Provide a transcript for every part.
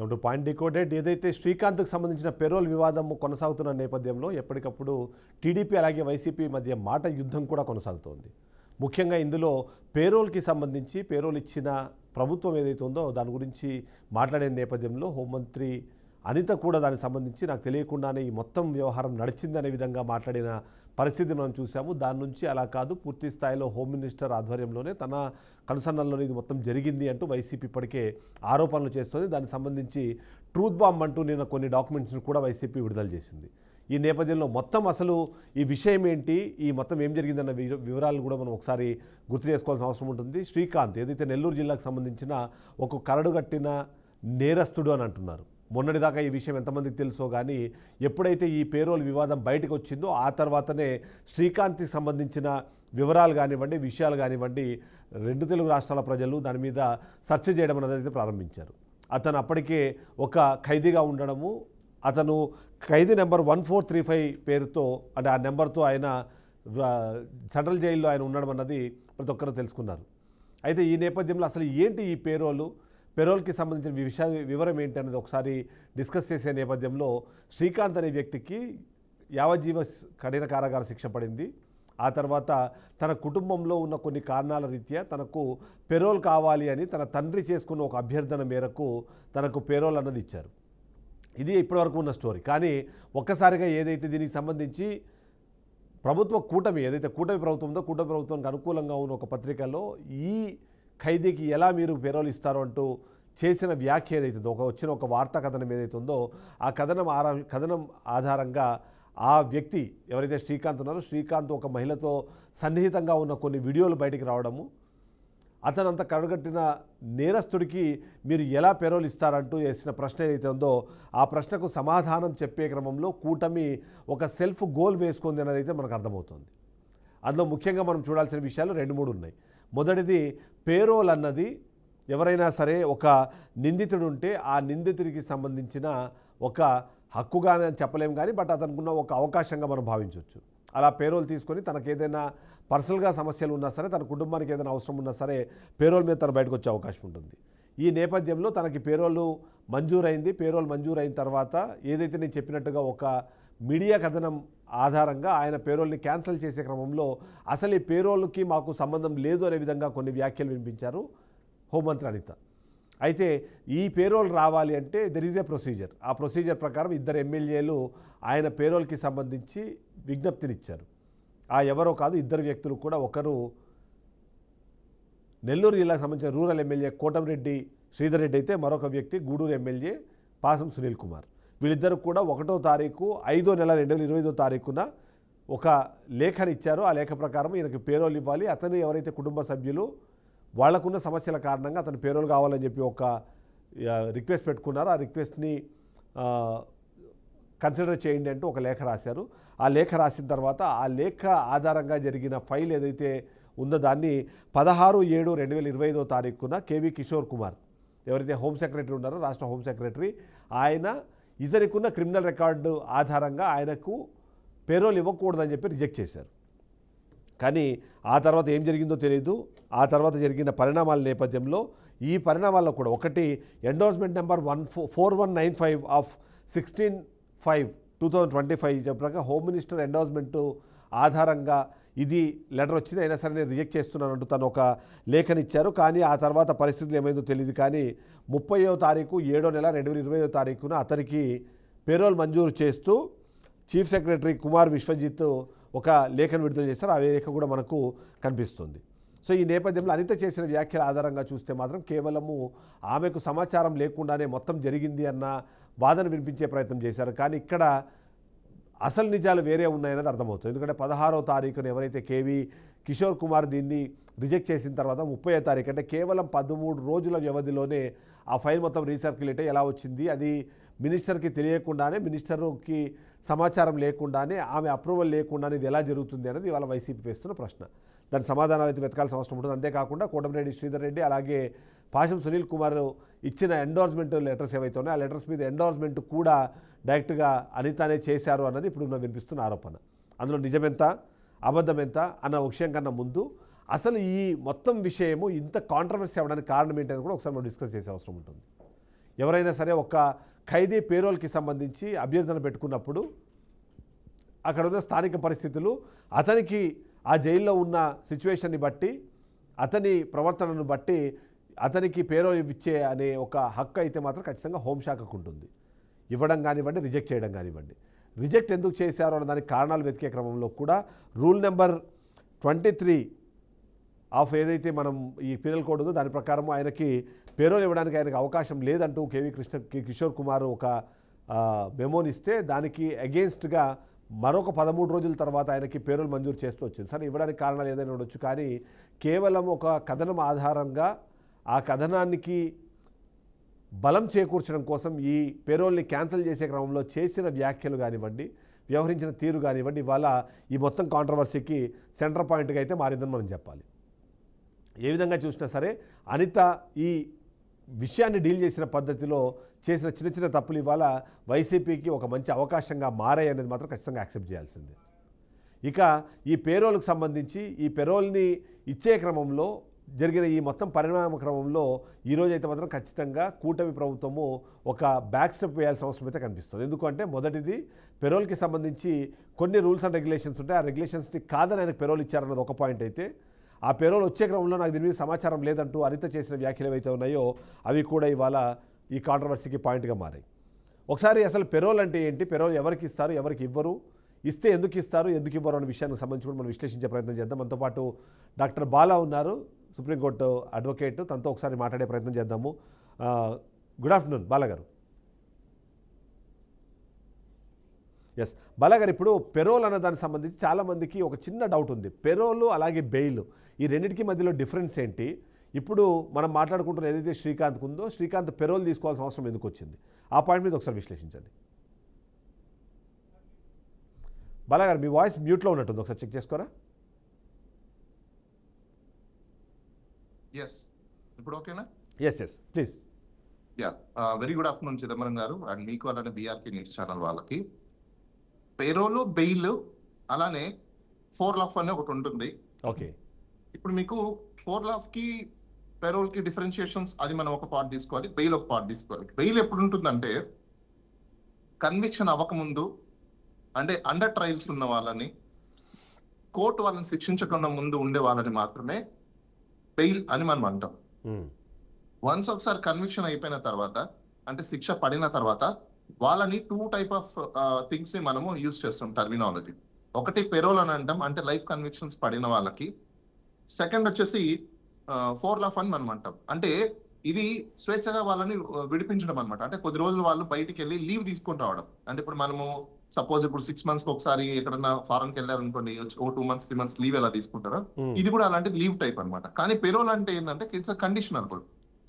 Welcome to point decoded. ఏదైతే శ్రీకాంత్కు సంబంధించిన payroll వివాదం కొనసాగుతున్న నేపథ్యంలో ఎప్పటికప్పుడు టీడీపీ అలాగే వైసీపీ మధ్య మాట యుద్ధం కూడా కొనసాగుతోంది. ముఖ్యంగా ఇందులో పేరోల్కి సంబంధించి పేరోల్ ఇచ్చిన ప్రభుత్వం ఏదైతే ఉందో దాని గురించి మాట్లాడే నేపథ్యంలో హోంమంత్రి అనిత కూడా దానికి సంబంధించి నాకు తెలియకుండానే ఈ మొత్తం వ్యవహారం నడిచిందనే విధంగా మాట్లాడిన పరిస్థితి మనం చూసాము. దాని నుంచి అలా కాదు, పూర్తి స్థాయిలో హోమ్ మినిస్టర్ ఆధ్వర్యంలోనే తన కనుసన్నల్లోనే ఇది మొత్తం జరిగింది అంటూ వైసీపీ ఇప్పటికే ఆరోపణలు చేస్తుంది. దానికి సంబంధించి ట్రూత్ బాంబ్ అంటూ నిన్న కొన్ని డాక్యుమెంట్స్ని కూడా వైసీపీ విడుదల చేసింది. ఈ నేపథ్యంలో మొత్తం అసలు ఈ విషయం ఏంటి, ఈ మొత్తం ఏం జరిగిందన్న వివరాలు కూడా మనం ఒకసారి గుర్తు చేసుకోవాల్సిన అవసరం ఉంటుంది. శ్రీకాంత్ ఏదైతే నెల్లూరు జిల్లాకు సంబంధించిన ఒక కరడుగట్టిన నేరస్తుడు అని అంటున్నారు. మొన్నటిదాకా ఈ విషయం ఎంతమందికి తెలుసో కానీ ఎప్పుడైతే ఈ పేరోల్ వివాదం బయటకు వచ్చిందో ఆ తర్వాతనే శ్రీకాంత్కి సంబంధించిన వివరాలు కానివ్వండి, విషయాలు కానివ్వండి, రెండు తెలుగు రాష్ట్రాల ప్రజలు దాని మీద సెర్చ్ చేయడం అనేది అయితే ప్రారంభించారు. అతను అప్పటికే ఒక ఖైదీగా ఉండడము, అతను ఖైదీ నెంబర్ 1435 పేరుతో అంటే ఆ నెంబర్తో ఆయన సెంట్రల్ జైల్లో ఆయన ఉండడం అన్నది ప్రతి ఒక్కరు తెలుసుకున్నారు. అయితే ఈ నేపథ్యంలో అసలు ఏంటి ఈ పేరోల్కి సంబంధించిన వివరం ఏంటి అనేది ఒకసారి డిస్కస్ చేసే నేపథ్యంలో శ్రీకాంత్ అనే వ్యక్తికి యావజ్జీవ కఠిన కారాగార శిక్ష పడింది. ఆ తర్వాత తన కుటుంబంలో ఉన్న కొన్ని కారణాల రీత్యా తనకు పేరోల్ కావాలి అని తన తండ్రి చేసుకున్న ఒక అభ్యర్థన మేరకు తనకు పేరోల్ అన్నది ఇచ్చారు. ఇది ఇప్పటివరకు ఉన్న స్టోరీ. కానీ ఒక్కసారిగా ఏదైతే దీనికి సంబంధించి కూటమి ప్రభుత్వం ఉందో కూటమి ప్రభుత్వానికి అనుకూలంగా ఉన్న ఒక పత్రికలో ఈ ఖైదీకి ఎలా మీరు పేరోల్ ఇస్తారు అంటూ చేసిన వ్యాఖ్య ఏదైతుందో వచ్చిన ఒక వార్తా కథనం ఏదైతుందో ఆ కథనం ఆధారంగా ఆ వ్యక్తి ఎవరైతే శ్రీకాంత్ ఉన్నారో శ్రీకాంత్ ఒక మహిళతో సన్నిహితంగా ఉన్న కొన్ని వీడియోలు బయటికి రావడము, అతను అంత కరడుగట్టిన నేరస్తుడికి మీరు ఎలా పేరోల్ ఇస్తారంటూ వేసిన ప్రశ్న ఏదైతే ఉందో ఆ ప్రశ్నకు సమాధానం చెప్పే క్రమంలో కూటమి ఒక సెల్ఫ్ గోల్ వేసుకుంది అనేది అయితే మనకు అర్థమవుతుంది. అందులో ముఖ్యంగా మనం చూడాల్సిన విషయాలు 2-3 ఉన్నాయి. మొదటిది, పేరోల్ అన్నది ఎవరైనా సరే ఒక నిందితుడు ఉంటే ఆ నిందితుడికి సంబంధించిన ఒక హక్కుగానే చెప్పలేం కానీ బట్ అతనుకున్న ఒక అవకాశంగా మనం భావించవచ్చు. అలా పేరోల్ తీసుకొని తనకు ఏదైనా పర్సనల్గా సమస్యలు ఉన్నా సరే, తన కుటుంబానికి ఏదైనా అవసరం ఉన్నా సరే పేరోల్ మీద తను బయటకు వచ్చే అవకాశం ఉంటుంది. ఈ నేపథ్యంలో తనకి పేరోల్ మంజూరైంది. పేరోల్ మంజూరైన తర్వాత ఏదైతే నేను చెప్పినట్టుగా ఒక మీడియా కథనం ఆధారంగా ఆయన పేరోల్ని క్యాన్సిల్ చేసే క్రమంలో అసలు ఈ పేరోల్కి మాకు సంబంధం లేదు అనే విధంగా కొన్ని వ్యాఖ్యలు వినిపించారు హోంమంత్రి అనిత. అయితే ఈ పేరోల్ రావాలి అంటే దెర్ ఈజ్ ఏ ప్రొసీజర్. ఆ ప్రొసీజర్ ప్రకారం 2 ఎమ్మెల్యేలు ఆయన పేరోల్కి సంబంధించి విజ్ఞప్తినిచ్చారు. ఆ ఎవరో కాదు, 2 వ్యక్తులు కూడా, ఒకరు నెల్లూరు జిల్లాకు సంబంధించిన రూరల్ ఎమ్మెల్యే కోటంరెడ్డి శ్రీధర్ రెడ్డి అయితే మరొక వ్యక్తి గూడూరు ఎమ్మెల్యే పాసం సునీల్ కుమార్. వీళ్ళిద్దరు కూడా 1వ తారీఖు 5వ నెల 2025వ తారీఖున ఒక లేఖను ఇచ్చారు. ఆ లేఖ ప్రకారం ఈయనకి పేరోల్ ఇవ్వాలి, అతను ఎవరైతే కుటుంబ సభ్యులు వాళ్లకున్న సమస్యల కారణంగా అతను పేరోల్ కావాలని చెప్పి ఒక రిక్వెస్ట్ పెట్టుకున్నారు. ఆ రిక్వెస్ట్ని కన్సిడర్ చేయండి అంటూ ఒక లేఖ రాశారు. ఆ లేఖ రాసిన తర్వాత ఆ లేఖ ఆధారంగా జరిగిన ఫైల్ ఏదైతే ఉందో దాన్ని 16/7/2025వ తారీఖున కేవీ కిషోర్ కుమార్ ఎవరైతే హోమ్ సెక్రటరీ ఉన్నారో, రాష్ట్ర హోమ్ సెక్రటరీ, ఆయన ఇతనికున్న క్రిమినల్ రికార్డు ఆధారంగా ఆయనకు పేరోల్ ఇవ్వకూడదని చెప్పి రిజెక్ట్ చేశారు. కానీ ఆ తర్వాత ఏం జరిగిందో తెలియదు. ఆ తర్వాత జరిగిన పరిణామాల నేపథ్యంలో ఈ పరిణామాల్లో కూడా ఒకటి ఎండోర్స్మెంట్ నెంబర్ 4195 ఆఫ్ 16/5/2025 చెప్పాక హోమ్ మినిస్టర్ ఎండోర్స్మెంట్ ఆధారంగా ఇది లెటర్ వచ్చింది, అయినా సరే నేను రిజెక్ట్ చేస్తున్నానంటూ తను ఒక లేఖనిచ్చారు. కానీ ఆ తర్వాత పరిస్థితులు ఏమైందో తెలియదు. కానీ 30వ తారీఖు 7వ నెల 2025వ తారీఖున అతనికి పేరోల్ మంజూరు చేస్తూ చీఫ్ సెక్రటరీ కుమార్ విశ్వజిత్ ఒక లేఖను విడుదల చేశారు. ఆ లేఖ కూడా మనకు కనిపిస్తుంది. సో ఈ నేపథ్యంలో అనిత చేసిన వ్యాఖ్యల ఆధారంగా చూస్తే మాత్రం కేవలము ఆమెకు సమాచారం లేకుండానే మొత్తం జరిగింది అన్న వాదన వినిపించే ప్రయత్నం చేశారు. కానీ ఇక్కడ అసలు నిజాలు వేరే ఉన్నాయనేది అర్థమవుతుంది. ఎందుకంటే 16వ తారీఖున ఎవరైతే కేవీ కిషోర్ కుమార్ దీన్ని రిజెక్ట్ చేసిన తర్వాత 30వ తారీఖు అంటే కేవలం 13 రోజుల వ్యవధిలోనే ఆ ఫైల్ మొత్తం రీసర్క్యులేట్ ఎలా వచ్చింది, అది మినిస్టర్కి తెలియకుండానే, మినిస్టర్కి సమాచారం లేకుండానే, ఆమె అప్రూవల్ లేకుండానే ఇది ఎలా జరుగుతుంది అనేది ఇవాళ వైసీపీ వేస్తున్న ప్రశ్న. దాని సమాధానాలు అయితే వెతకాల్సిన అవసరం ఉంటుంది. అంతేకాకుండా కోటమిరెడ్డి శ్రీధర్ రెడ్డి అలాగే పాశం సునీల్ కుమార్ ఇచ్చిన ఎండోర్స్మెంట్ లెటర్స్ ఏవైతే ఉన్నాయో ఆ లెటర్స్ మీద ఎండోర్స్మెంట్ కూడా డైరెక్ట్గా అనితనే చేశారు అన్నది ఇప్పుడు వినిపిస్తున్న ఆరోపణ. అందులో నిజమెంత అబద్ధం ఎంత అన్న విషయం కన్నా ముందు అసలు ఈ మొత్తం విషయము ఇంత కాంట్రవర్సీ అవ్వడానికి కారణం ఏంటనేది కూడా ఒకసారి మనం డిస్కస్ చేసే అవసరం ఉంటుంది. ఎవరైనా సరే ఒక ఖైదీ పేరోల్కి సంబంధించి అభ్యర్థన పెట్టుకున్నప్పుడు అక్కడ ఉన్న స్థానిక పరిస్థితులు, అతనికి ఆ జైల్లో ఉన్న సిచ్యువేషన్ని బట్టి, అతని ప్రవర్తనను బట్టి అతనికి పేరోల్ ఇచ్చే అనే ఒక హక్కు అయితే మాత్రం ఖచ్చితంగా హోంశాఖకు ఉంటుంది. ఇవ్వడం కానివ్వండి, రిజెక్ట్ చేయడం కానివ్వండి. రిజెక్ట్ ఎందుకు చేశారో అన్న దానికి కారణాలు వెతికే క్రమంలో కూడా రూల్ నెంబర్ 23 ఆఫ్ ఏదైతే మనం ఈ పీనల్ కోడ్ ఉందో దాని ప్రకారం ఆయనకి పేరోల్ ఇవ్వడానికి ఆయనకు అవకాశం లేదంటూ కిషోర్ కుమార్ ఒక మెమోనిస్తే దానికి అగెయిన్స్ట్గా మరొక 13 రోజుల తర్వాత ఆయనకి పేరోల్ మంజూరు చేస్తూ వచ్చింది. సరే, ఇవ్వడానికి కారణాలు ఏదైనా ఉండొచ్చు, కానీ కేవలం ఒక కథనం ఆధారంగా ఆ కథనానికి బలం చేకూర్చడం కోసం ఈ పేరోల్ని క్యాన్సిల్ చేసే క్రమంలో చేసిన వ్యాఖ్యలు కానివ్వండి, వ్యవహరించిన తీరు కానివ్వండి, ఇవాళ ఈ మొత్తం కాంట్రవర్సీకి సెంటర్ పాయింట్గా అయితే మారిందని మనం చెప్పాలి. ఏ విధంగా చూసినా సరే అనిత ఈ విషయాన్ని డీల్ చేసిన పద్ధతిలో చేసిన చిన్న చిన్న తప్పులు ఇవాళ వైసీపీకి ఒక మంచి అవకాశంగా మారాయి అనేది మాత్రం ఖచ్చితంగా యాక్సెప్ట్ చేయాల్సిందే. ఇక ఈ పేరోల్కి సంబంధించి ఈ పేరోల్ని ఇచ్చే క్రమంలో జరిగిన ఈ మొత్తం పరిణామ క్రమంలో ఈరోజు అయితే మాత్రం ఖచ్చితంగా కూటమి ప్రభుత్వము ఒక బ్యాక్ స్టెప్ వేయాల్సిన అవసరం అయితే కనిపిస్తుంది. ఎందుకంటే మొదటిది, పేరోల్కి సంబంధించి కొన్ని రూల్స్ అండ్ రెగ్యులేషన్స్ ఉంటాయి. ఆ రెగ్యులేషన్స్ని కాదని ఆయనకు పేరోల్ ఇచ్చారన్నది ఒక పాయింట్ అయితే, ఆ పేరోల్ వచ్చే క్రమంలో నాకు దీని మీద సమాచారం లేదంటూ అనిత చేసిన వ్యాఖ్యలు ఏవైతే ఉన్నాయో అవి కూడా ఇవాళ ఈ కాంట్రవర్సీకి పాయింట్గా మారాయి. ఒకసారి అసలు పేరోల్ అంటే ఏంటి, పేరోల్ ఎవరికి ఇస్తారు, ఎవరికి ఇవ్వరు, ఇస్తే ఎందుకు ఇస్తారు, ఎందుకు ఇవ్వరు అనే విషయానికి సంబంధించి కూడా మనం విశ్లేషించే ప్రయత్నం చేద్దాం. మనతో పాటు డాక్టర్ బాలా ఉన్నారు, సుప్రీంకోర్టు అడ్వకేట్. తనతో ఒకసారి మాట్లాడే ప్రయత్నం చేద్దాము. గుడ్ ఆఫ్టర్నూన్ బాలా గారు. ఎస్ బాలా గారు, ఇప్పుడు పెరోల్ అన్న దానికి సంబంధించి చాలామందికి ఒక చిన్న డౌట్ ఉంది. పెరోలు అలాగే బెయిల్, ఈ రెండింటికి మధ్యలో డిఫరెన్స్ ఏంటి? ఇప్పుడు మనం మాట్లాడుకుంటున్న ఏదైతే శ్రీకాంత్ ఉందో, శ్రీకాంత్ పెరోల్ తీసుకోవాల్సిన అవసరం ఎందుకు వచ్చింది, ఆ పాయింట్ మీద ఒకసారి విశ్లేషించండి. బాలా గారు, మీ వాయిస్ మ్యూట్లో ఉన్నట్టుంది, ఒకసారి చెక్ చేసుకోరా. ఎస్, ఇప్పుడు ఓకేనా? Yes please. Ya, very good afternoon Chidambaram గారు అండ్ మీకు అలానే బీఆర్కే న్యూస్ ఛానల్ వాళ్ళకి. పేరోలు, బెయిల్, అలానే 4 లాఫ్ అనే ఒకటి ఉంటుంది. ఓకే, ఇప్పుడు మీకు 4 లాఫ్కి పేరోల్కి డిఫరెన్షియేషన్స్ అది మనం ఒక పార్ట్ తీసుకోవాలి, బెయిల్ ఒక పార్ట్ తీసుకోవాలి. బెయిల్ ఎప్పుడు ఉంటుందంటే కన్విక్షన్ అవ్వకముందు, అంటే అండర్ ట్రయల్స్ ఉన్న వాళ్ళని, కోర్టు వాళ్ళని శిక్షించకుండా ముందు ఉండే వాళ్ళని మాత్రమే బెయిల్ అని మనం అంటాం. వన్స్ ఒకసారి కన్విక్షన్ అయిపోయిన తర్వాత, అంటే శిక్ష పడిన తర్వాత, వాళ్ళని 2 టైప్ ఆఫ్ థింగ్స్ ని మనము యూజ్ చేస్తాం టర్మినాలజీ. ఒకటి పెరోల్ అని అంటాం, అంటే లైఫ్ కన్విక్షన్స్ పడిన వాళ్ళకి. సెకండ్ వచ్చేసి 4 లాఫ్ అని మనం అంటాం, అంటే ఇది స్వేచ్ఛగా వాళ్ళని విడిపించడం అనమాట. అంటే కొద్ది రోజులు వాళ్ళు బయటికి వెళ్ళి లీవ్ తీసుకొని రావడం. అంటే ఇప్పుడు మనము సపోజ్ ఇప్పుడు 6 months ఒకసారి ఎక్కడన్నా ఫారెన్కి వెళ్ళారనుకోండి, 2 months 3 months లీవ్ ఎలా తీసుకుంటారో ఇది కూడా అలాంటి లీవ్ టైప్ అనమాట. కానీ పేరోల్ అంటే ఏంటంటే ఇట్స్ కండిషనల్ కూడా.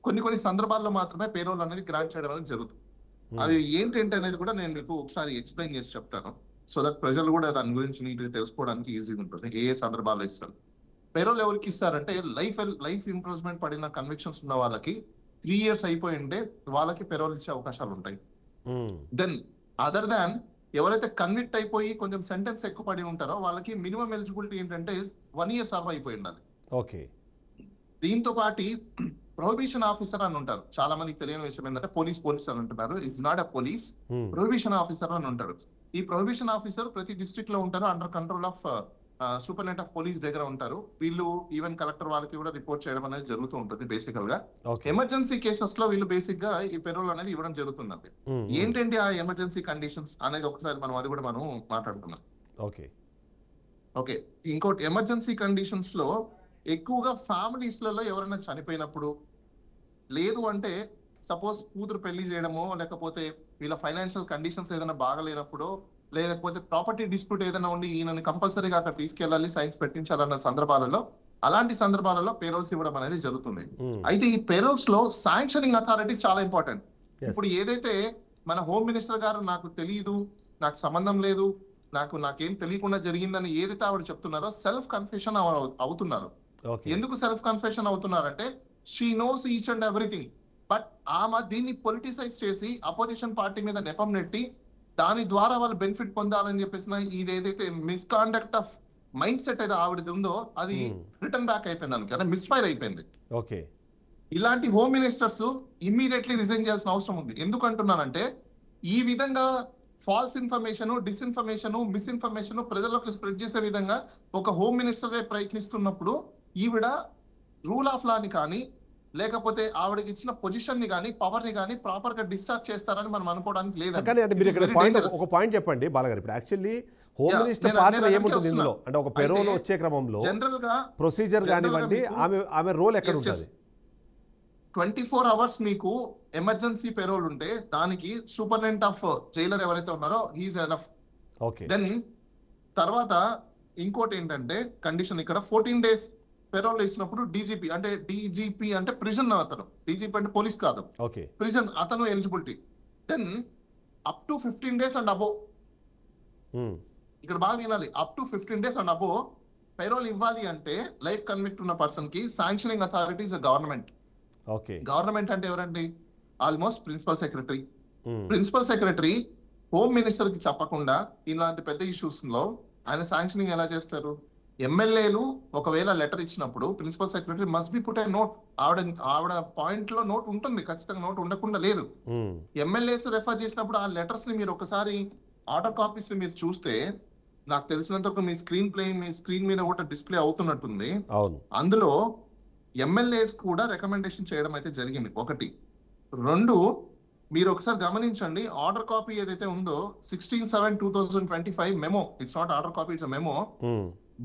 కొన్ని సందర్భాల్లో మాత్రమే పేరోల్ అనేది గ్రాంట్ చేయడం అనేది జరుగుతుంది. అది ఏంటంటే అనేది కూడా నేను మీకు ఒకసారి ఎక్స్ప్లెయిన్ చేసి చెప్తాను, సో దట్ ప్రజలు కూడా దాని గురించి నీట్గా తెలుసుకోవడానికి ఈజీగా ఉంటుంది. ఏ సందర్భాల్లో ఇస్తారు పేరోల్, ఎవరికి ఇస్తారంటే లైఫ్ ఇంప్రూవ్మెంట్ పడిన కన్విక్షన్స్ ఉన్న వాళ్ళకి 3 years అయిపోయి ఉంటే వాళ్ళకి పెరోల్ ఇచ్చే అవకాశాలు ఉంటాయి. దెన్ అదర్ దాన్ ఎవరైతే కన్విక్ట్ అయిపోయి కొంచెం సెంటెన్స్ ఎక్కువ పడి ఉంటారో వాళ్ళకి మినిమం ఎలిజిబిలిటీ ఏంటంటే 1 year సర్వ్ అయిపోయి ఉండాలి. ఓకే, దీంతో పాటు ప్రొహిబిషన్ ఆఫీసర్ అని ఉంటారు. చాలా మందికి తెలియని విషయం ఏంటంటే పోలీస్ అని అంటున్నారు. It's not a police, prohibition officer అని ఉంటారు. ఈ ప్రొహిబిషన్ ఆఫీసర్ ప్రతి డిస్ట్రిక్ట్ లో ఉంటారు, under control of superintendent of police దగ్గర ఉంటారు. వీళ్ళు ఈవెన్ కలెక్టర్ వాళ్ళకి కూడా రిపోర్ట్ చేయడం అనేది జరుగుతూ ఉంటుంది. బేసికల్ గా ఎమర్జెన్సీ కేసెస్ లో వీళ్ళు బేసిక్ గా ఈ పెరోల్ అనేది ఇవ్వడం జరుగుతుందండి. ఏంటంటే ఆ ఎమర్జెన్సీ కండిషన్స్ అనేది ఒకసారి మనం అది కూడా మనం మాట్లాడుకున్నాం. ఓకే, ఇంకోటి ఎమర్జెన్సీ కండిషన్స్ లో ఎక్కువగా ఫ్యామిలీస్లలో ఎవరైనా చనిపోయినప్పుడు, లేదు అంటే సపోజ్ కూతురు పెళ్లి చేయడమో, లేకపోతే వీళ్ళ ఫైనాన్షియల్ కండిషన్స్ ఏదైనా బాగలేనప్పుడు, లేకపోతే ప్రాపర్టీ డిస్ప్యూట్ ఏదైనా ఉండి ఈయనని కంపల్సరీగా అక్కడ తీసుకెళ్ళాలి, సైన్స్ పెట్టించాలన్న సందర్భాలలో, అలాంటి సందర్భాలలో పేరోల్స్ ఇవ్వడం అనేది జరుగుతుంది. అయితే ఈ పేరోల్స్ లో శాంక్షనింగ్ అథారిటీ చాలా ఇంపార్టెంట్. ఇప్పుడు ఏదైతే మన హోమ్ మినిస్టర్ గారు నాకు తెలియదు, నాకు సంబంధం లేదు, నాకేం తెలియకుండా జరిగిందని ఏదైతే ఆవిడ చెప్తున్నారో సెల్ఫ్ కన్ఫెషన్ అవుతున్నారు. ఎందుకు సెల్ఫ్ కన్ఫెషన్ అవుతున్నారంటే she knows each and everything, but ఆమె దీన్ని పొలిటిసైజ్ చేసి అపోజిషన్ పార్టీ మీద నెపం నెట్టి దాని ద్వారా వాళ్ళు బెనిఫిట్ పొందాలని చెప్పేసి ఇది ఏదైతే మిస్కాండక్ట్ ఆఫ్ మైండ్ సెట్ అయితే ఆవిడది ఉందో అది రిటర్న్ బ్యాక్ అయిపోయింది, అంటే మిస్ఫైర్ అయిపోయింది. ఓకే, ఇలాంటి హోమ్ మినిస్టర్స్ ఇమ్మీడియట్లీ రిజైన్ చేయాల్సిన అవసరం ఉంది. ఎందుకు అంటున్నానంటే ఈ విధంగా ఫాల్స్ ఇన్ఫర్మేషన్, డిస్ఇన్ఫర్మేషన్, మిస్ఇన్ఫర్మేషన్ ప్రజలకు స్ప్రెడ్ చేసే విధంగా ఒక హోమ్ మినిస్టరే ప్రయత్నిస్తున్నప్పుడు ఈవిడ రూల్ ఆఫ్ లాని కానీ లేకపోతే ఆవిడకి ఇచ్చిన పొజిషన్ ని కానీ పవర్ ని కానీ ప్రాపర్ గా డిశ్చార్జ్ చేస్తారని మనం అనుకోవడానికి లేదు. కానీ అంటే మీరు ఇక్కడ ఒక పాయింట్ చెప్పండి బాలగారు. ఇప్పుడు యాక్చువల్లీ హోమ్ మినిస్టర్ పాత్ర ఏముంటుంది ఇందులో? అంటే ఒక పెరోల్ వచ్చే క్రమంలో జనరల్ గా ప్రొసీజర్ కానివ్వండి, ఆమె రోల్ ఎక్కడ ఉంటుంది? 24 hours మీకు ఎమర్జెన్సీ పెరోల్ ఉంటే దానికి సూపరింటెండెంట్ ఆఫ్ జైలర్ ఎవరైతే ఉన్నారో హీఈస్ ఎనఫ్. ఓకే. దెన్ తర్వాత ఇంకోటి ఏంటంటే కండిషన్ ఇక్కడ 14 days పెరోల్ ఇచ్చినప్పుడు డీజీపీ అంటే ప్రిజన్, అతను డీజీపీ అంటే పోలీస్ కాదు, ఓకే, ప్రిజన్ అతను eligibility. Then up to 15 days and above, ఇక్కడ బాగా వినాలి, up to 15 days and above parole ఇవ్వాలి అంటే లైఫ్ కన్విక్ట్ ఉన్న పర్సన్ కి sanctioning authorities government. Okay. Government అంటే ఎవరండి? Almost principal secretary. Principal secretary home minister కి చెప్పకుండా ఇలాంటి పెద్ద ఇష్యూస్ లో ఆయన శాంక్షనింగ్ ఎలా చేస్తారు? ఎమ్మెల్యేలు ఒకవేళ లెటర్ ఇచ్చినప్పుడు principal secretary must be put a note. ఆవిడ పాయింట్ లో నోట్ ఉంటుంది, ఖచ్చితంగా నోట్ ఉండకుండా లేదు. ఎమ్మెల్యేస్ రెఫర్ చేసినప్పుడు ఆ లెటర్స్ ని మీరు ఒకసారి ఆర్డర్ కాపీస్ ని మీరు చూస్తే నాకు తెలిసినంత మీ స్క్రీన్ మీద కూడా డిస్ప్లే అవుతున్నట్టుంది. అందులో ఎమ్మెల్యేస్ కూడా రికమెండేషన్ చేయడం అయితే జరిగింది. ఒకటి. రెండు, మీరు ఒకసారి గమనించండి, ఆర్డర్ కాపీ ఏదైతే ఉందో 16/7/2025 memo, it's not order copy, it's memo.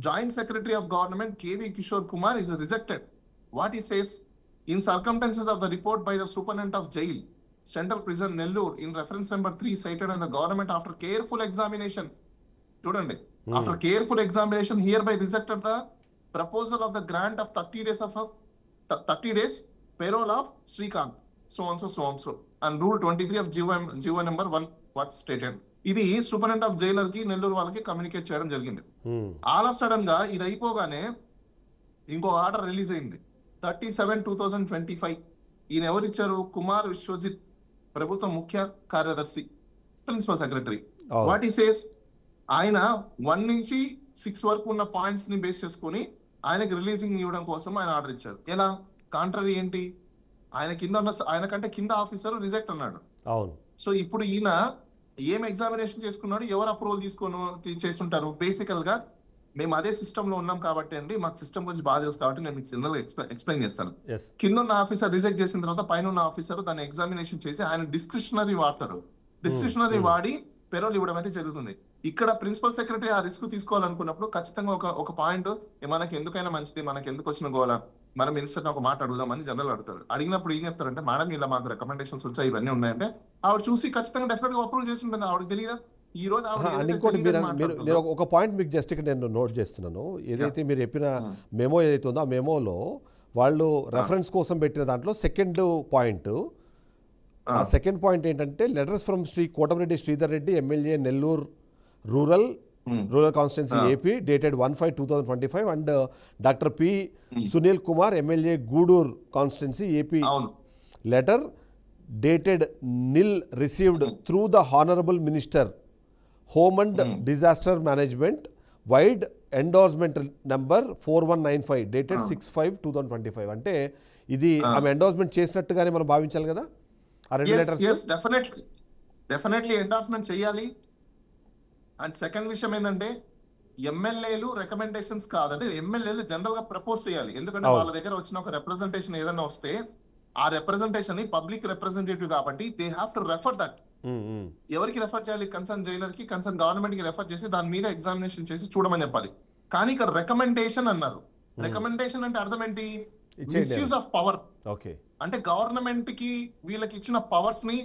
Joint secretary of government KV Kishore Kumar is rejected. What he says, in circumstances of the report by the superintendent of jail, Central Prison Nellore, in reference number 3 cited in the government after careful examination, చూడండి, after careful examination hereby rejected the proposal of the grant of 30 days payroll of Srikanth, so on so, and rule 23 of GO number 1 what stated. ఇది superintendent of Jailer కి నెల్లూరు వాళ్ళకి communicate చేయడం జరిగింది. All of sudden గా ఇది అయిపోగానే ఇంకో order release అయింది 37/2025. ఈయన ఎవరు ఇచ్చారు? కుమార్ విశ్వజిత్, ప్రభుత్వ ముఖ్య కార్యదర్శి, ప్రిన్సిపల్ సెక్రటరీ. వాట్ ఈ సేస్, ఆయన 1 నుంచి 6 వరకు ఉన్న పాయింట్స్ ని బేస్ చేసుకుని ఆయనకి రిలీజింగ్ ఇవ్వడం కోసం ఆయన ఆర్డర్ ఇచ్చారు. ఎలా? కాంట్రరీ ఏంటి? ఆయన కంటే కింద ఆఫీసర్ రిజెక్ట్ అన్నాడు. సో ఇప్పుడు ఈయన ఏం ఎగ్జామినేషన్ చేసుకున్నాడు, ఎవరు అప్రూవల్ చేస్తుంటారు? బేసికల్ గా మేము అదే సిస్టమ్ లో ఉన్నాం కాబట్టి అండి, మాకు సిస్టమ్ గురించి బాగా తెలుసు కాబట్టి నేను మీకు జనరల్ ఎక్స్ప్లెయిన్ చేస్తాను. కింద ఉన్న ఆఫీసర్ రిజెక్ట్ చేసిన తర్వాత పైన ఉన్న ఆఫీసర్ దాన్ని ఎగ్జామినేషన్ చేసి ఆయన డిస్క్రిషనరీ వాడతాడు. డిస్క్రిషనరీ వాడి పెరోల్ ఇవ్వడం అయితే జరుగుతుంది. ఇక్కడ ప్రిన్సిపల్ సెక్రటరీ ఆ రిస్క్ తీసుకోవాలనుకున్నప్పుడు ఖచ్చితంగా ఒక పాయింట్, మనకి ఎందుకైనా మంచిది, మనకి ఎందుకు వచ్చిన గోల, మన మినిస్టర్ ఒక మాట అడుగుదామని జనరల్ అడుగుతారు. అడిగినప్పుడు ఏం చెప్తారంటే, మేడం ఇలా మాకు రికమెండేషన్స్ వచ్చాయి, ఇవన్నీ ఉన్నాయంటే ఆవిడ చూసి ఖచ్చితంగా డెఫినెట్ గా అప్రూవ్ చేసి ఉంటుంది. ఆవిడకి తెలియదా ఈ రోజు? ఇంకోటి మీరు ఒక పాయింట్ మీకు జస్ట్ ఇక్కడ నేను నోట్ చేస్తున్నాను. ఏదైతే మీరు చెప్పిన మెమో ఏదైతే ఉందో ఆ మెమోలో వాళ్ళు రెఫరెన్స్ కోసం పెట్టిన దాంట్లో సెకండ్ పాయింట్ ఏంటంటే, letters from Shri Kotamreddy Sridhar Reddy MLA Nellore rural constituency AP dated 1/5/2025 and Dr. P. Sunil Kumar MLA Gudur constituency AP letter dated nil received through the Honorable Minister Home and Disaster Management wide endorsement number 4195 dated 6/5/2025. అంటే ఇది ఆమె endorsement చేసినట్టుగానే మనం భావించాలి కదా ఆ రెండు letters? Definitely endorsement చేయాలి. And second విషయం ఏంటంటే, ఎమ్మెల్యేలు రికమెండేషన్స్ కాదంటే ఎమ్మెల్యేలు జనరల్ గా ప్రపోజ్ చేయాలి. ఎందుకంటే వాళ్ళ దగ్గర వచ్చిన ఒక రిప్రజెంటేషన్ ఏదైనా వస్తే ఆ రిప్రజెంటేషన్ ని పబ్లిక్ రిప్రజెంటేటివ్ కాబట్టి they have to refer that. ఎవరికి రెఫర్ చేయాలి? కన్సర్న్ జైలర్ కి, కన్సర్న్ గవర్నమెంట్ కి రెఫర్ చేసి దాని మీద ఎగ్జామినేషన్ చేసి చూడమని చెప్పాలి. కానీ ఇక్కడ రికమెండేషన్ అన్నారు. రికమెండేషన్ అంటే అర్థం ఏంటి? Misuse of power. అంటే గవర్నమెంట్ కి వీళ్ళకి ఇచ్చిన పవర్స్ ని,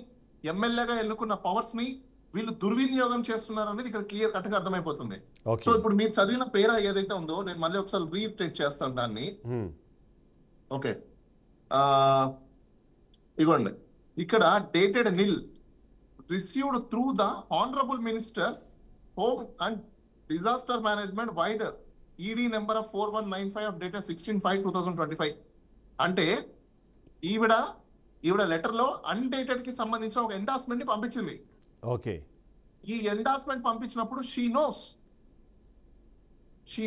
ఎమ్మెల్యేగా ఎన్నుకున్న పవర్స్ ని వీళ్ళు దుర్వినియోగం చేస్తున్నారు అనేది ఇక్కడ క్లియర్ కట్ గా అర్థమైపోతుంది. సో ఇప్పుడు మీరు చదివిన పేరా ఏదైతే ఉందో, నేను మళ్ళీ ఒకసారి రీట్రేట్ చేస్తాను దాన్ని. ఓకే, ఇగోండి, ఇక్కడ dated nil received through the honourable minister home and disaster management wide ED number of 4195 of dated 16/5/2025. అంటే ఈవిడ లెటర్ లో అన్డేటెడ్ కి సంబంధించిన ఒక ఎండార్స్మెంట్ ని పంపించింది. ఓకే, ఈ ఎండార్స్మెంట్ పంపించినప్పుడు she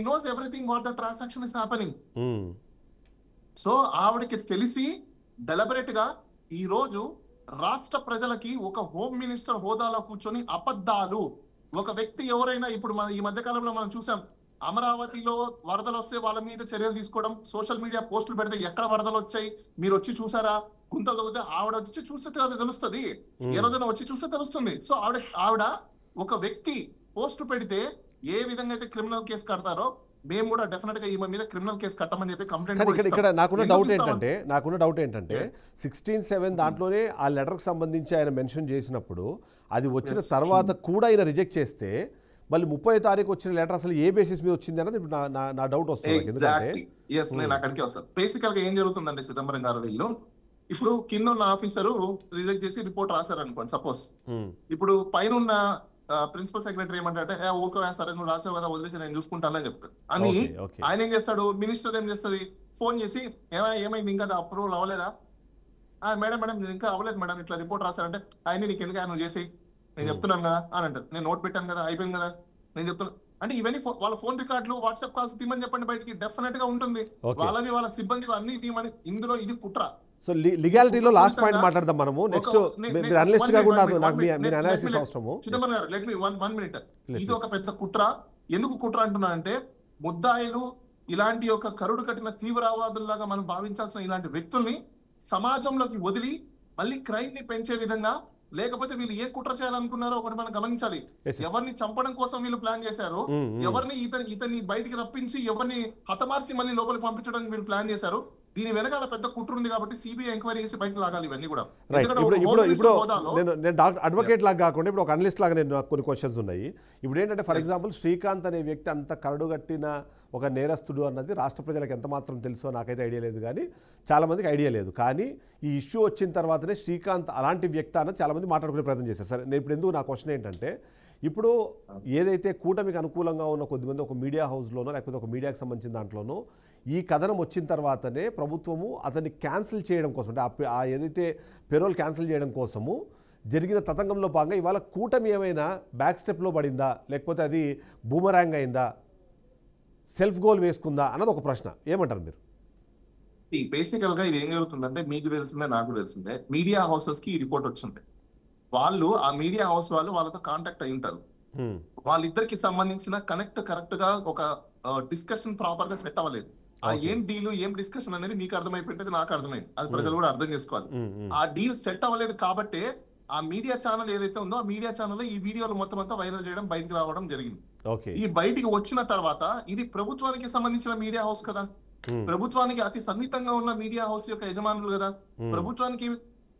knows everything what the transaction is happening. So ఆవిడకి తెలిసి డెలిబరేట్ గా ఈ రోజు రాష్ట్ర ప్రజలకి ఒక హోమ్ మినిస్టర్ హోదాలో కూర్చొని అబద్ధాలు, ఒక వ్యక్తి ఎవరైనా ఇప్పుడు మన ఈ మధ్య కాలంలో మనం చూసాం, అమరావతిలో వరదలు వస్తే వాళ్ళ మీద చర్యలు తీసుకోవడం, సోషల్ మీడియా పోస్టులు పెడితే ఎక్కడ వరదలు వచ్చాయి మీరు వచ్చి చూసారా, గుంతలు తగ్గితే ఆవిడ వచ్చి చూస్తే కదా తెలుస్తుంది, ఏ రోజైనా వచ్చి చూస్తే తెలుస్తుంది. సో ఆవిడ ఒక వ్యక్తి పోస్ట్ పెడితే ఏ విధంగా అయితే క్రిమినల్ కేసు కడతారో మేము కూడా డెఫినెట్ గా ఈమె మీద క్రిమినల్ కేసు కట్టమని చెప్పి కంప్లైంట్. ఇక్కడ నాకున్న డౌట్ ఏంటంటే 16(7) దాంట్లోనే ఆ లెటర్కి సంబంధించి ఆయన మెన్షన్ చేసినప్పుడు అది వచ్చిన తర్వాత కూడా ఆయన రిజెక్ట్ చేస్తే మళ్ళీ 30వ తారీఖు వచ్చిన లెటర్ అసలు ఏ బేసిస్ మీద వచ్చింది అన్నది ఇప్పుడు నా డౌట్ వస్తుంది. నేను అక్కడికి వస్తాను. బేసికల్ గా ఏం జరుగుతుందంటే చిదంబరం గారు వీళ్ళు ఇప్పుడు కింద ఉన్న ఆఫీసరు రిజెక్ట్ చేసి రిపోర్ట్ రాశారు అనుకోండి సపోజ్, ఇప్పుడు పైన ఉన్న ప్రిన్సిపల్ సెక్రటరీ ఏమంటే ఓకే సరే నువ్వు రాసావు కదా వదిలేసి నేను చూసుకుంటానని చెప్తాను అని ఆయన ఏం చేస్తాడు, మినిస్టర్ ఏం చేస్తుంది ఫోన్ చేసి ఏమైంది ఇంకా అప్రూవల్ అవ్వలేదా, మేడం ఇంకా అవ్వలేదు మేడం ఇట్లా రిపోర్ట్ రాశారంటే ఆయన నీకు ఎందుకు నువ్వు చేసి నేను చెప్తున్నాను కదా అని అంటారు, నేను నోట్ పెట్టాను కదా అయిపోయింది కదా నేను చెప్తున్నాను అంటే ఇవన్నీ వాళ్ళ ఫోన్ రికార్డులు వాట్సాప్ కాల్స్ తీమని చెప్పండి బయటికి డెఫినెట్ గా ఉంటుంది, వాళ్ళ సిబ్బంది అన్ని తీమని. ఇందులో ఇది కుట్ర. సో లీగాలిటీలో లాస్ట్ పాయింట్ మాట్లాడదాం మనము. నెక్స్ట్ మీరు అనలిస్ట్ గా కూడా నాకు మీ అనాలిసిస్ అవసరము. చిదంబరం గారు లెట్ మీ 1 minute. ఇది ఒక పెద్ద కుట్ర. ఎందుకు కుట్ర అంటున్నా అంటే ముద్దాయిలు ఇలాంటి ఒక కరుడు కట్టిన తీవ్రవాదుల్లాగా మనం భావించాల్సిన ఇలాంటి వ్యక్తుల్ని సమాజంలోకి వదిలి మళ్ళీ క్రైమ్ ని పెంచే విధంగా, లేకపోతే వీళ్ళు ఏ కుట్ర చేయాలనుకున్నారో ఒకటి మనం గమనించాలి. ఎవరిని చంపడం కోసం వీళ్ళు ప్లాన్ చేశారు, ఎవరిని ఇతన్ని బయటికి రప్పించి ఎవరిని హతమార్చి మళ్ళీ లోపలికి పంపించడానికి వీళ్ళు ప్లాన్ చేశారు. దీని వెనకాల పెద్ద కుట్ర ఉంది కాబట్టి సిబిఐ ఎంక్వైరీ చేసి బయటకు లాగాలి ఇవన్నీ కూడా. ఇప్పుడు నేను డాక్టర్ అడ్వకేట్ లాగా కాకుండా ఇప్పుడు ఒక అనలిస్ట్ లాగా నాకు కొన్ని క్వశ్చన్స్ ఉన్నాయి. ఇప్పుడు ఏంటంటే ఫర్ ఎగ్జాంపుల్ శ్రీకాంత్ అనే వ్యక్తి అంత కరడుగట్టిన ఒక నేరస్తుడు అన్నది రాష్ట్ర ప్రజలకు ఎంత మాత్రం తెలుసో నాకైతే ఐడియా లేదు, కానీ చాలామందికి ఐడియా లేదు. కానీ ఈ ఇష్యూ వచ్చిన తర్వాతనే శ్రీకాంత్ అలాంటి వ్యక్తి అన్నది చాలామంది మాట్లాడుకునే ప్రయత్నం చేశారు. సరే నేను ఇప్పుడు ఎందుకు నా క్వశ్చన్ ఏంటంటే ఇప్పుడు ఏదైతే కూటమికి అనుకూలంగా ఉన్న కొద్దిమంది ఒక మీడియా హౌస్లోనో లేకపోతే ఒక మీడియాకి సంబంధించిన దాంట్లోనో ఈ కథనం వచ్చిన తర్వాతనే ప్రభుత్వము అతన్ని క్యాన్సిల్ చేయడం కోసం అంటే ఏదైతే పెరోల్ క్యాన్సిల్ చేయడం కోసము జరిగిన తతంగంలో భాగంగా ఇవాళ కూటమి ఏమైనా బ్యాక్ స్టెప్లో పడిందా, లేకపోతే అది బూమరాంగ్ అయిందా, సెల్ఫ్ గోల్ వేసుకుందా అన్నది ఒక ప్రశ్న. ఏమంటారు మీరు? బేసికల్ గా ఇది ఏం జరుగుతుందంటే మీకు తెలిసిందే నాకు తెలిసిందే, మీడియా హౌసెస్ కి ఈ రిపోర్ట్ వచ్చింది. వాళ్ళు ఆ మీడియా హౌస్ వాళ్ళతో కాంటాక్ట్ అయి ఉంటారు. వాళ్ళిద్దరికి సంబంధించిన కరెక్ట్ గా ఒక డిస్కషన్ ప్రాపర్ గా సెట్ అవ్వలేదు. ఆ ఏం డీల్ ఏం డిస్కషన్ అనేది మీకు అర్థమైపోయింది, నాకు అర్థమైంది, అది ప్రజలు కూడా అర్థం చేసుకోవాలి. ఆ డీల్ సెట్ అవ్వలేదు కాబట్టి ఆ మీడియా ఛానల్ ఏదైతే ఉందో ఆ మీడియా ఛానల్ ఈ వీడియోలు మొత్తం అంతా వైరల్ చేయడం బయటకు రావడం జరిగింది. ఈ బయటికి వచ్చిన తర్వాత ఇది ప్రభుత్వానికి సంబంధించిన మీడియా హౌస్ కదా, ప్రభుత్వానికి అతి సన్నిహితంగా ఉన్న మీడియా హౌస్ యొక్క యజమానులు కదా, ప్రభుత్వానికి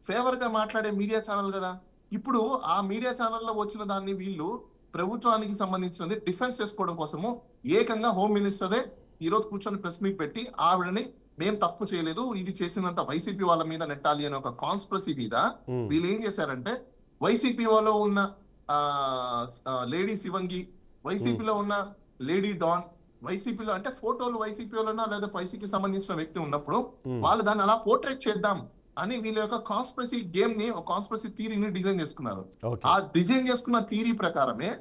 ఫేవర్ గా మాట్లాడే మీడియా ఛానల్ కదా. ఇప్పుడు ఆ మీడియా ఛానల్లో వచ్చిన దాన్ని వీళ్ళు ప్రభుత్వానికి సంబంధించినది డిఫెన్స్ చేసుకోవడం కోసము ఏకంగా హోమ్ మినిస్టరే ఈ రోజు కూర్చొని ప్రెస్ మీట్ పెట్టి ఆవిడని మేం తప్పు చేయలేదు, ఇది చేసినంత వైసీపీ వాళ్ళ మీద నెట్టాలి అనే ఒక కాన్స్పిరసీ మీద వీళ్ళు ఏం చేశారంటే వైసీపీ లో ఉన్న లేడీ శివంగి, వైసీపీలో ఉన్న లేడీ డాన్, వైసీపీలో అంటే ఫోటోలు వైసీపీలోనా లేదా వైసీపీకి సంబంధించిన వ్యక్తి ఉన్నప్పుడు వాళ్ళు దాన్ని అలా పోర్ట్రేట్ చేద్దాం అని వీళ్ళ యొక్క కాన్స్పిరసీ గేమ్ ని, ఒక కాన్స్పిరసీ థియరీని డిజైన్ చేసుకున్నారు. ఆ డిజైన్ చేసుకున్న థియరీ ప్రకారమే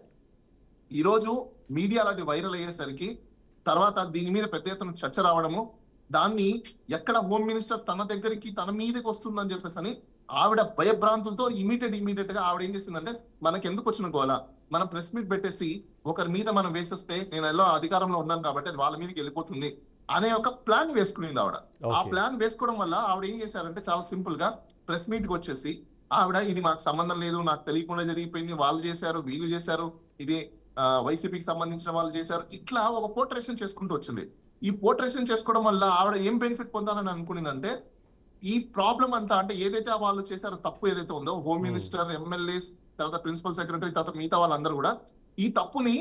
ఈ రోజు మీడియాలో అది వైరల్ అయ్యేసరికి తర్వాత దీని మీద పెద్ద ఎత్తున చర్చ రావడము, దాన్ని ఎక్కడ హోమ్ మినిస్టర్ తన దగ్గరికి తన మీదకి వస్తుందని చెప్పేసి అని ఆవిడ భయభ్రాంతులతో ఇమీడియట్ గా ఆవిడ ఏం చేసిందంటే మనకి ఎందుకు వచ్చిన గోల, మనం ప్రెస్ మీట్ పెట్టేసి ఒకరి మీద మనం వేసేస్తే నేను ఎలా అధికారంలో ఉన్నాను కాబట్టి అది వాళ్ళ మీదకి వెళ్ళిపోతుంది అనే ఒక ప్లాన్ వేసుకునింది ఆవిడ. ఆ ప్లాన్ వేసుకోవడం వల్ల ఆవిడ ఏం చేశారంటే చాలా సింపుల్ గా ప్రెస్ మీట్ కి వచ్చేసి ఆవిడ ఇది మాకు సంబంధం లేదు, నాకు తెలియకుండా జరిగిపోయింది, వాళ్ళు చేశారు వీళ్ళు చేశారు, ఇది వైసీపీకి సంబంధించిన వాళ్ళు చేశారు, ఇట్లా ఒక పోర్ట్రేషన్ చేసుకుంటూ వచ్చింది. ఈ పోర్ట్రేషన్ చేసుకోవడం వల్ల ఆవిడ ఏం బెనిఫిట్ పొందాలని అనుకునిందంటే ఈ ప్రాబ్లం అంతా అంటే ఏదైతే వాళ్ళు చేశారో తప్పు ఏదైతే ఉందో హోమ్ మినిస్టర్, ఎమ్మెల్యేస్, తర్వాత ప్రిన్సిపల్ సెక్రటరీ, తర్వాత మిగతా వాళ్ళందరూ కూడా ఈ తప్పుని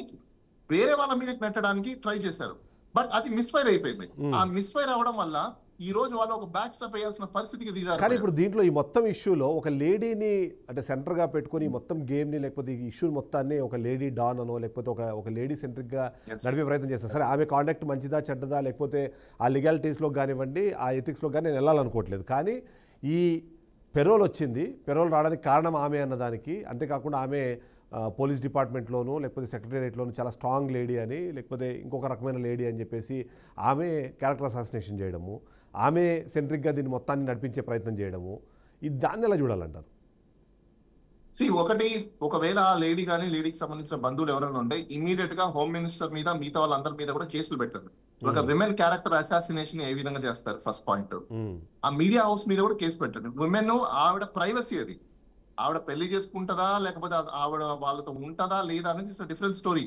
వేరే వాళ్ళ మీద నెట్టడానికి ట్రై చేశారు. బట్ అది మిస్ఫైర్ అయిపోయింది. ఆ మిస్ఫైర్ అవడం వల్ల ఈ రోజు వాళ్ళు ఒక బ్యాక్ స్టెప్ వేయాల్సిన పరిస్థితికి దిగారు. కానీ ఇప్పుడు దీంట్లో ఈ మొత్తం ఇష్యూలో ఒక లేడీని అంటే సెంటర్ గా పెట్టుకుని మొత్తం గేమ్ ని లేకపోతే ఈ ఇష్యూ మొత్తాన్ని ఒక లేడీ డాన్ అనో లేకపోతే ఒక లేడీ సెంట్రిక్ గా నడిపే ప్రయత్నం చేస్తారు. సరే ఆమె కాంటాక్ట్ మంచిదా చెడ్డదా లేకపోతే ఆ లీగాలిటీస్లో కానివ్వండి ఆ ఎథిక్స్లో కానీ నేను వెళ్ళాలనుకోవట్లేదు. కానీ ఈ పెరోల్ వచ్చింది, పెరోల్ రావడానికి కారణం ఆమె అన్నదానికి, అంతేకాకుండా ఆమె పోలీస్ డిపార్ట్మెంట్లోనూ లేకపోతే సెక్రటేరియట్లోనూ చాలా స్ట్రాంగ్ లేడీ అని, లేకపోతే ఇంకొక రకమైన లేడీ అని చెప్పేసి ఆమె క్యారెక్టర్ అసాసినేషన్ చేయడము, ఆమె సెంట్రిక్గా దీన్ని మొత్తాన్ని నడిపించే ప్రయత్నం చేయడము, ఇది దాన్ని ఎలా చూడాలంటారు? ఒకవేళ ఆ లేడీ కానీ లేడీకి సంబంధించిన బంధువులు ఎవరైనా ఉంటే ఇమీడియట్ గా హోమ్ మినిస్టర్ మీద మిగతా వాళ్ళందరి మీద కూడా కేసులు పెట్టండి. ఒక విమెన్ క్యారెక్టర్ అసాసినేషన్ ఏ విధంగా చేస్తారు ఫస్ట్ పాయింట్. ఆ మీడియా హౌస్ మీద కూడా కేసు పెట్టండి. విమెన్ ఆవిడ ప్రైవసీ, అది ఆవిడ పెళ్లి చేసుకుంటదా లేకపోతే ఆవిడ వాళ్ళతో ఉంటదా లేదా అనేది డిఫరెంట్ స్టోరీ.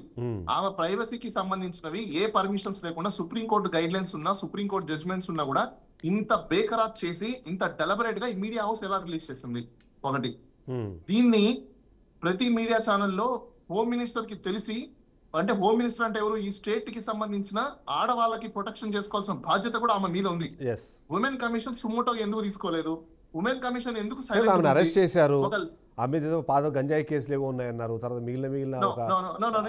ఆమె ప్రైవసీకి సంబంధించినవి ఏ పర్మిషన్స్ లేకుండా సుప్రీంకోర్టు గైడ్ లైన్స్ ఉన్నా, సుప్రీంకోర్టు జడ్జ్మెంట్స్ ఉన్నా కూడా ఇంత బేఖరాత్ చేసి ఇంత డెలిబరేట్ గా ఈ మీడియా హౌస్ ఎలా రిలీజ్ చేసింది? ఒకటి. దీన్ని ప్రతి మీడియా ఛానల్లో హోమ్ మినిస్టర్ కి తెలిసి, అంటే హోమ్ మినిస్టర్ అంటే ఎవరు? ఈ స్టేట్ కి సంబంధించిన ఆడవాళ్ళకి ప్రొటెక్షన్ చేసుకోవాల్సిన బాధ్యత కూడా ఆమె మీద ఉంది. ఉమెన్ కమిషన్ సుమోటో ఎందుకు తీసుకోలేదు? ఉమెన్ కమిషన్ ఎందుకు అరెస్ట్ చేశారు? గంజాయి కేసులు ఏవో ఉన్నాయన్నారు. తర్వాత మిగిలిన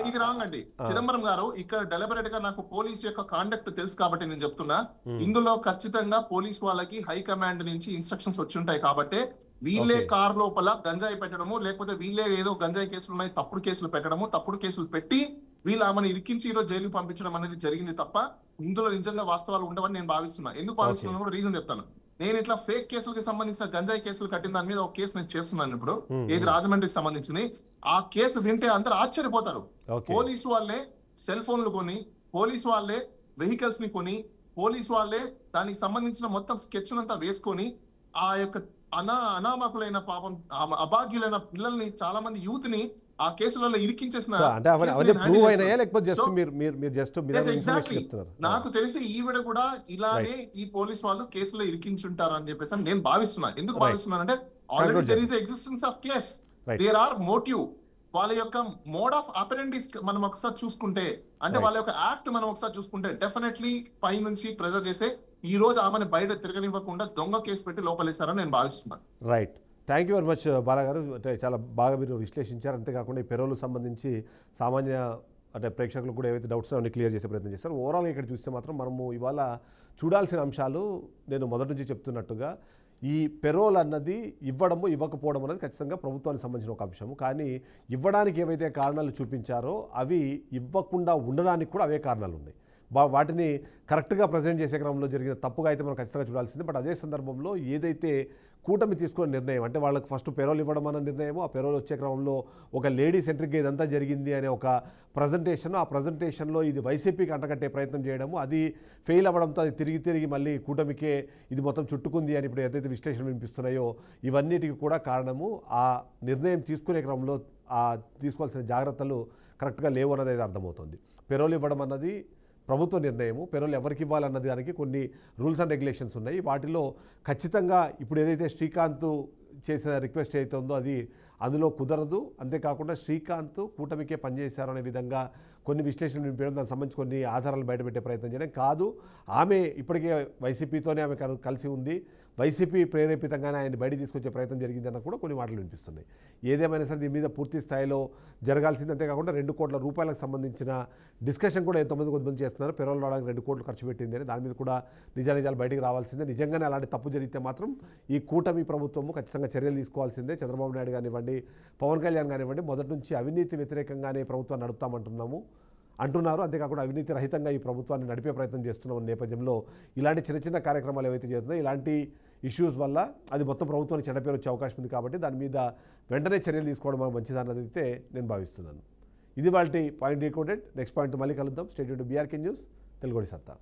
ఇది రాంగ్ అండి. చిదంబరం గారు ఇక్కడ డెలిబరేట్ గా నాకు పోలీస్ యొక్క కాండక్ట్ తెలుసు కాబట్టి నేను చెప్తున్నా, ఇందులో ఖచ్చితంగా పోలీస్ వాళ్ళకి హై కమాండ్ నుంచి ఇన్స్ట్రక్షన్స్ వచ్చి ఉంటాయి కాబట్టి వీళ్ళే కార్ లోపల గంజాయి పెట్టడము, లేకపోతే వీళ్ళే ఏదో గంజాయి కేసులు ఉన్నాయి తప్పుడు కేసులు పెట్టడము, తప్పుడు కేసులు పెట్టి వీళ్ళు ఆమెను ఇరికించి ఈరోజు జైలుకి పంపించడం అనేది జరిగింది తప్ప ఇందులో నిజంగా వాస్తవాలు ఉండవని నేను భావిస్తున్నా. ఎందుకు భావిస్తున్నాను కూడా రీజన్ చెప్తాను. నేను ఇట్లా ఫేక్ కేసులకు సంబంధించిన గంజాయి కేసులు కట్టిన దాని మీద ఒక కేసు నేను చేస్తున్నాను ఇప్పుడు, ఏది రాజమండ్రికి సంబంధించింది. ఆ కేసు వింటే అందరూ ఆశ్చర్యపోతారు. పోలీసు వాళ్ళే సెల్ ఫోన్లు కొని, పోలీసు వాళ్ళే వెహికల్స్ ని కొని, పోలీసు వాళ్ళే దానికి సంబంధించిన మొత్తం స్కెచ్ అంతా వేసుకొని ఆ యొక్క అనామకులైన పాపం అభాగ్యులైన పిల్లల్ని, చాలా మంది యూత్ ని ఆ కేసులలో ఇరికించేసిన. నాకు తెలిసి ఈవిడ కూడా ఇలానే ఈ పోలీస్ వాళ్ళు కేసులో ఇరికించుంటారు అని చెప్పేసి నేను భావిస్తున్నా. ఎందుకు భావిస్తున్నానంటే already there is existence of case, there are motive. వాళ్ళ యొక్క మోడ్ ఆఫ్ అపెరెండిస్ మనం ఒకసారి చూసుకుంటే, అంటే వాళ్ళ యొక్క యాక్ట్ మనం ఒకసారి చూసుకుంటే డెఫినెట్లీ పై నుంచి ప్రెజర్ చేసే ఈ రోజు ఆమెను బయట తిరగనివ్వకుండా దొంగ కేసు పెట్టి లోపలేశారని నేను భావిస్తున్నాను. Right, thank you very much Bala గారు. అంటే చాలా బాగా మీరు విశ్లేషించారు. అంతేకాకుండా ఈ పెరోల్ సంబంధించి సామాన్య అంటే ప్రేక్షకులకు కూడా ఏవైతే డౌట్స్ అన్ని క్లియర్ చేసే ప్రయత్నం చేస్తారు. ఓవరాల్గా ఇక్కడ చూస్తే మాత్రం మనము ఇవాళ చూడాల్సిన అంశాలు, నేను మొదటి నుంచి చెప్తున్నట్టుగా ఈ పెరోల్ అన్నది ఇవ్వడము ఇవ్వకపోవడం అనేది ఖచ్చితంగా ప్రభుత్వానికి సంబంధించిన ఒక అంశము. కానీ ఇవ్వడానికి ఏవైతే కారణాలు చూపించారో అవి ఇవ్వకుండా ఉండడానికి కూడా అవే కారణాలు ఉన్నాయి. వాటిని కరెక్ట్గా ప్రజెంట్ చేసే క్రమంలో జరిగిన తప్పుగా అయితే మనం ఖచ్చితంగా చూడాల్సింది. బట్ అదే సందర్భంలో ఏదైతే కూటమి తీసుకున్న నిర్ణయం, అంటే వాళ్ళకి ఫస్ట్ పెరోల్ ఇవ్వడం అన్న నిర్ణయము, ఆ పెరోల్ వచ్చే క్రమంలో ఒక లేడీ సెంట్రిక్గా ఇదంతా జరిగింది అనే ఒక ప్రజెంటేషన్, ఆ ప్రజెంటేషన్లో ఇది వైసీపీకి అంటగట్టే ప్రయత్నం చేయడము, అది ఫెయిల్ అవ్వడంతో అది తిరిగి మళ్ళీ కూటమికే ఇది మొత్తం చుట్టుకుంది అని ఇప్పుడు ఏదైతే విశ్లేషణ వినిపిస్తున్నాయో ఇవన్నిటికీ కూడా కారణము ఆ నిర్ణయం తీసుకునే క్రమంలో ఆ తీసుకోవాల్సిన జాగ్రత్తలు కరెక్ట్గా లేవు అన్నది అయితే అర్థమవుతుంది. పెరోల్ ఇవ్వడం అన్నది ప్రభుత్వ నిర్ణయము. పెరోల్ ఎవరికి ఇవ్వాలన్నది దానికి కొన్ని రూల్స్ అండ్ రెగ్యులేషన్స్ ఉన్నాయి. వాటిలో ఖచ్చితంగా ఇప్పుడు ఏదైతే శ్రీకాంత్ చేసిన రిక్వెస్ట్ అయితే ఉందో అది అందులో కుదరదు. అంతేకాకుండా శ్రీకాంత్ కూటమికే పనిచేశారు అనే విధంగా కొన్ని విశ్లేషణలు వినిపించడం, దానికి సంబంధించి కొన్ని ఆధారాలు బయటపెట్టే ప్రయత్నం చేయడం కాదు. ఆమె ఇప్పటికే వైసీపీతోనే ఆమె కలిసి ఉంది, వైసీపీ ప్రేరేపితంగానే ఆయన బయట తీసుకొచ్చే ప్రయత్నం జరిగిందన్న కూడా కొన్ని మాటలు వినిపిస్తున్నాయి. ఏదేమైనా సరే దీని మీద పూర్తి స్థాయిలో జరగాల్సింది. అంతేకాకుండా 2 కోట్ల రూపాయలకు సంబంధించిన డిస్కషన్ కూడా కొంతమంది చేస్తున్నారు. పెరోల్ రావడానికి 2 కోట్లు ఖర్చు పెట్టింది అని, దాని మీద కూడా నిజాలు బయటికి రావాల్సిందే. నిజంగానే అలాంటి తప్పు జరిగితే మాత్రం ఈ కూటమి ప్రభుత్వము ఖచ్చితంగా చర్యలు తీసుకోవాల్సిందే. చంద్రబాబు నాయుడు కానివ్వండి, పవన్ కళ్యాణ్ కానివ్వండి, మొదటి నుంచి అవినీతి వ్యతిరేకంగానే ప్రభుత్వాన్ని అంటున్నారు. అంతేకాకుండా అవినీతి రహితంగా ఈ ప్రభుత్వాన్ని నడిపే ప్రయత్నం చేస్తున్న నేపథ్యంలో ఇలాంటి చిన్న కార్యక్రమాలు ఏవైతే చేస్తున్నాయో ఇలాంటి ఇష్యూస్ వల్ల అది మొత్తం ప్రభుత్వానికి చెడ్డ పేరు వచ్చే అవకాశం ఉంది. కాబట్టి దాని మీద వెంటనే చర్యలు తీసుకోవడం మనకు మంచిదన్నది అయితే నేను భావిస్తున్నాను. ఇది వాళ్ళ పాయింట్ డీకోడెడ్. నెక్స్ట్ పాయింట్ మళ్ళీ కలుద్దాం. Stay tuned to BRK news, తెలుగుడి సత్తా.